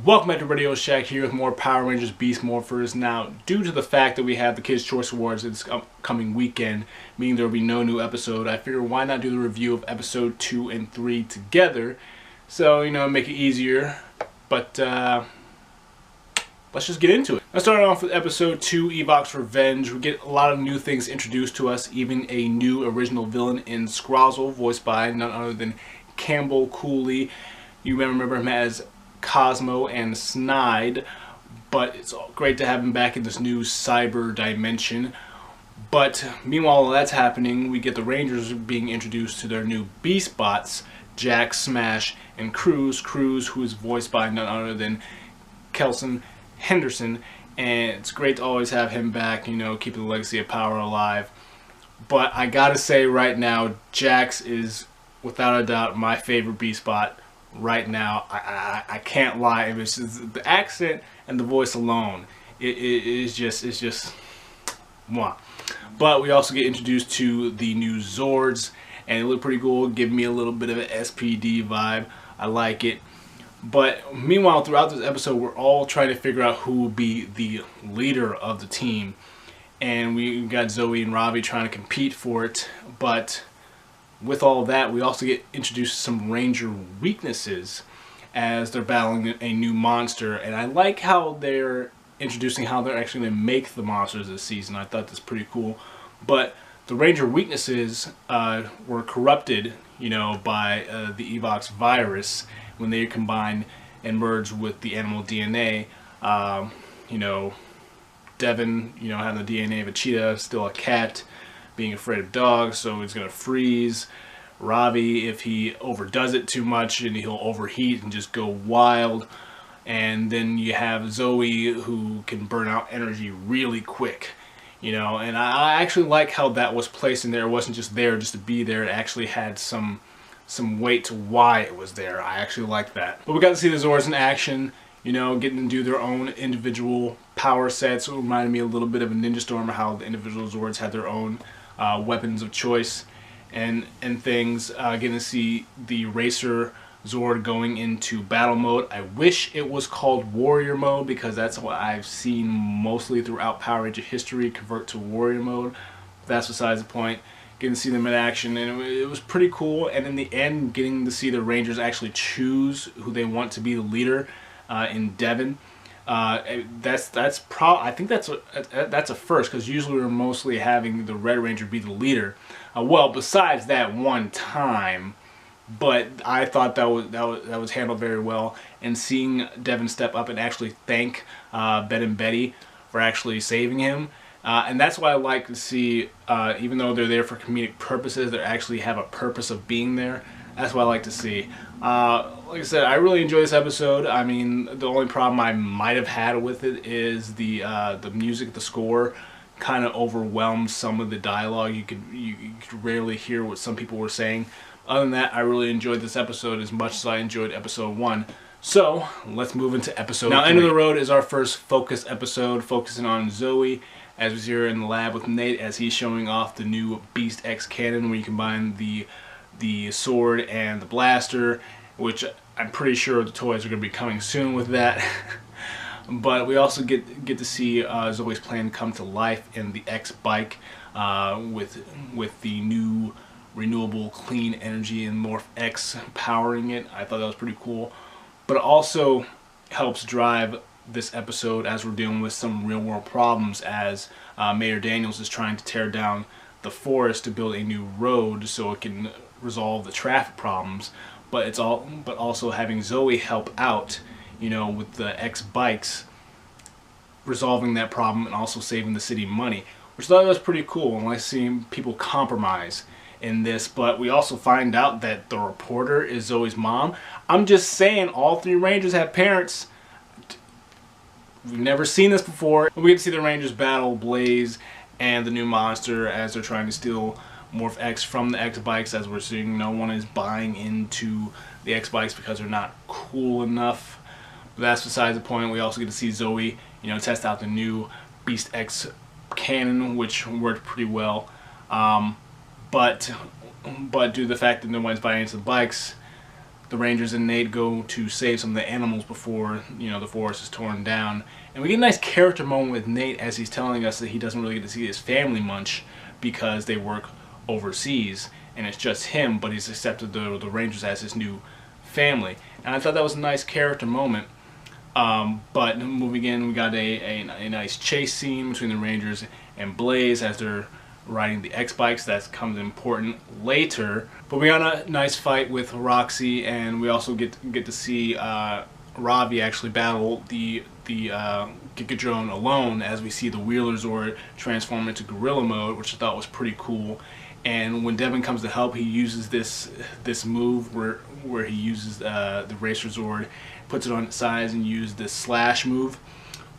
Welcome back to Radio Shack here with more Power Rangers Beast Morphers. Now, due to the fact that we have the Kids' Choice Awards this upcoming weekend, meaning there will be no new episode, I figured why not do the review of episode 2 and 3 together. So, make it easier. But, let's just get into it. Let's start off with episode 2, Evox Revenge. We get a lot of new things introduced to us, even a new original villain in Scrozzle, voiced by none other than Campbell Cooley. You may remember him as Cosmo and Snide, but it's great to have him back in this new cyber dimension. But meanwhile, while that's happening, we get the Rangers being introduced to their new Beast Bots, Jack, Smash, and Cruz. Cruz, who is voiced by none other than Kelson Henderson, and it's great to always have him back, keeping the legacy of Power alive. But I gotta say right now, Jax is without a doubt my favorite Beast Bot right now. I can't lie. It's just the accent and the voice alone. It's just mwah. But we also get introduced to the new Zords, and they look pretty cool. Give me a little bit of an SPD vibe. I like it. But meanwhile, throughout this episode, we're all trying to figure out who will be the leader of the team. And we got Zoe and Ravi trying to compete for it. But with all of that, we also get introduced to some Ranger weaknesses as they're battling a new monster. And I like how they're introducing how they're actually going to make the monsters this season. I thought that's pretty cool. But the Ranger weaknesses were corrupted, by the Evox virus when they combine and merge with the animal DNA. Devin, having the DNA of a cheetah, still a cat, being afraid of dogs, so he's going to freeze. Ravi, if he overdoes it too much, and he'll overheat and just go wild. And then you have Zoe, who can burn out energy really quick. And I actually like how that was placed in there. It wasn't just there just to be there. It actually had some weight to why it was there. I actually like that. But we got to see the Zords in action, getting to do their own individual power sets. It reminded me a little bit of a Ninja Storm, how the individual Zords had their own weapons of choice and things. Getting to see the Racer Zord going into battle mode. I wish it was called Warrior mode, because that's what I've seen mostly throughout Power Ranger history, convert to Warrior mode. But that's besides the point. Getting to see them in action, and it was pretty cool. And in the end, getting to see the Rangers actually choose who they want to be the leader in Devin. I think that's a first, because usually we're mostly having the Red Ranger be the leader. Well, besides that one time, but I thought that was handled very well. And seeing Devin step up and actually thank Ben and Betty for actually saving him. And that's why I like to see, even though they're there for comedic purposes, they actually have a purpose of being there. That's what I like to see. Like I said, I really enjoy this episode. I mean, the only problem I might have had with it is the music, the score kind of overwhelmed some of the dialogue. You could rarely hear what some people were saying. Other than that, I really enjoyed this episode as much as I enjoyed episode 1. So, let's move into episode 3. Now, End of the Road is our first focus episode, focusing on Zoe, as we see her in the lab with Nate, as he's showing off the new Beast X cannon, where you combine the sword and the blaster, which I'm pretty sure the toys are going to be coming soon with that. But we also get to see Zoe's plan come to life in the X bike, with the new renewable clean energy and Morph X powering it. I thought that was pretty cool. But it also helps drive this episode as we're dealing with some real world problems, as Mayor Daniels is trying to tear down the forest to build a new road so it can resolve the traffic problems. But also having Zoe help out, with the X bikes, resolving that problem and also saving the city money, which I thought was pretty cool. And I see people compromise in this. But we also find out that the reporter is Zoe's mom. I'm just saying, all 3 Rangers have parents. We've never seen this before. We get to see the Rangers battle Blaze and the new monster as they're trying to steal Morph X from the X bikes. As we're seeing, no one is buying into the X bikes because they're not cool enough. But that's besides the point. We also get to see Zoe, test out the new Beast X cannon, which worked pretty well. But due to the fact that no one's buying into the bikes, the Rangers and Nate go to save some of the animals before, you know, the forest is torn down. And we get a nice character moment with Nate as he's telling us that he doesn't really get to see his family much because they work overseas and it's just him, but he's accepted the Rangers as his new family. And I thought that was a nice character moment. But moving in, we got a nice chase scene between the Rangers and Blaze as they're riding the X-Bikes. That comes important later. But we got a nice fight with Roxy, and we also get to see Ravi actually battle the Gigadrone alone as we see the Wheeler Zord transform into gorilla mode, which I thought was pretty cool. And when Devin comes to help, he uses this move where he uses the Racer Zord, puts it on its sides, and uses this slash move,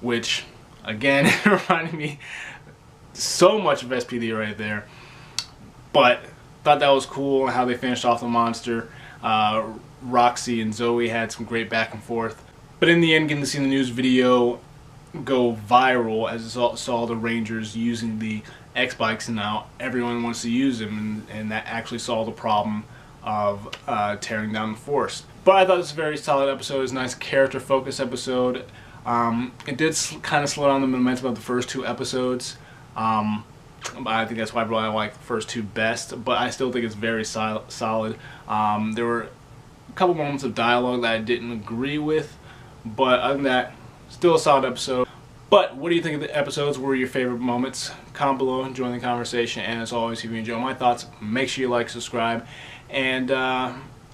which again reminded me so much of SPD right there. But thought that was cool how they finished off the monster. Roxy and Zoe had some great back and forth. But in the end, getting to see the news video go viral as it saw the Rangers using the X-Bikes, and now everyone wants to use them, and that actually solved the problem of tearing down the forest. But I thought it was a very solid episode. It was a nice character-focused episode. It did kind of slow down the momentum of the first two episodes. But I think that's why I like the first two best, but I still think it's very solid. There were a couple moments of dialogue that I didn't agree with, but other than that, still a solid episode. But what do you think of the episodes? What were your favorite moments? Comment below and join the conversation. And as always, if you enjoy my thoughts, make sure you like, subscribe. And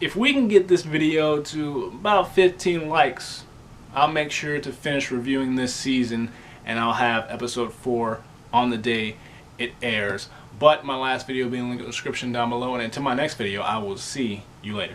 if we can get this video to about 15 likes, I'll make sure to finish reviewing this season, and I'll have episode 4 on the day it airs. But my last video will be in the description down below, and until my next video, I will see you later.